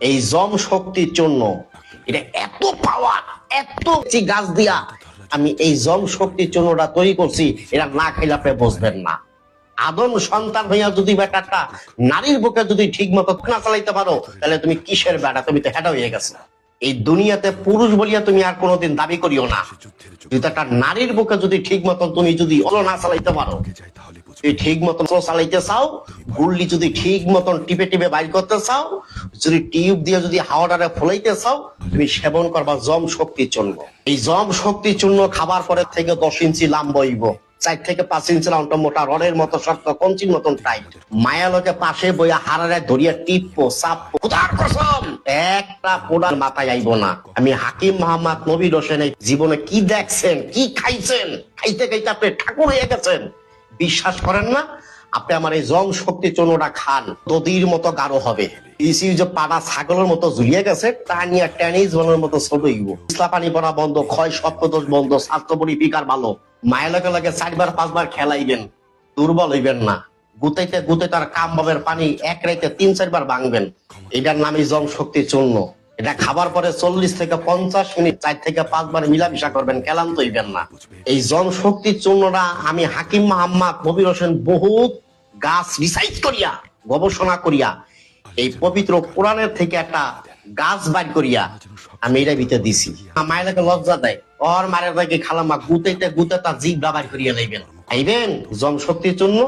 এই জম শক্তির জন্য এটা এত পাওয়ার, এত গাছ দিয়া আমি এই জম শক্তির জন্যটা তৈরি করছি, এটা না খাইলে আপনি বুঝবেন না। আদম সন্তান হইয়া যদি বেটাটা নারীর বুকে যদি ঠিক মতো না চালাইতে পারো, তাহলে তুমি কিসের বেটা? তুমি তো হেঁটা হয়ে গেছে। এই দুনিয়াতে পুরুষ বলিয়া তুমি আর কোনোদিন দাবি করিও না। যদি একটা নারীর বুকে যদি ঠিক মতন তুমি যদি না চালাইতে পারো, তুমি ঠিক মতন চালাইতে চাও, গুল্লি যদি ঠিক মতন টিপে টিপে বাইর করতে চাও, যদি টিউব দিয়ে যদি হাওয়াটারে ফলাইতে চাও, তুমি সেবন করবা জম শক্তির চূর্ণ। এই জম শক্তির চূর্ণ খাবার পরে থেকে 10 ইঞ্চি লাম্ব হইব, 4 থেকে 5 ইঞ্চি লাম্ব মোটা, রডের মতো শক্ত, কঞ্চির মতন টাইট। মায়া লোকে পাশে বইয়া হারারে ধরিয়া টিপবো, চাপবো, খোদার কসম একটা পোড়ার মাথায় আইব না। আমি হাকিম মোহাম্মদ নবীর হোসেন জীবনে কি দেখছেন, কি খাইছেন, খাইতে খাইতে আপনি ঠাকুর হয়ে গেছেন। বিশ্বাস করেন না? আপনি আমার এই জম শক্তি চূর্ণটা খান, দদির মতো গাঢ় হবে। যে পাড়া ছাগলের মতো ঝুলিয়ে গেছে, তা নিয়ে টেনিস বলের মতো ছোট হইব। ইসলা পানি পড়া বন্ধ, ক্ষয় সপ্তদোষ বন্ধ, স্বাস্থ্য পরিবিকার ভালো। মায়ের লগে লগে 4বার 5বার খেলাইবেন, দুর্বল হইবেন না। গুতাইতে গুতাইতে আর কাম বাবের পানি এক রাইতে 3-4 বার ভাঙবেন। এটার নামই জম শক্তি চূর্ণ। এটা খাবার পরে 40 থেকে 50 মিনিট 4 থেকে 5 বার মিলামিশা করবেন, ক্লান্ত হইবেন না। এই জম শক্তি চূর্ণটা আমি হাকিম মোহাম্মদ নবীর হোসেন বহুত গাছ রিসার্চ করিয়া, গবেষণা করিয়া, এই পবিত্র কোরআনের থেকে একটা গাছ বাইর করিয়া আমি এটা ভিতরে দিছি। মায়েরাকে লজ্জা দেয়, ওর মায়ের ভাইকে খালামা গুতাইতে গুতাইতে জিভ বাইর করিয়া লাইবেন। আইবেন জম শক্তির জন্য।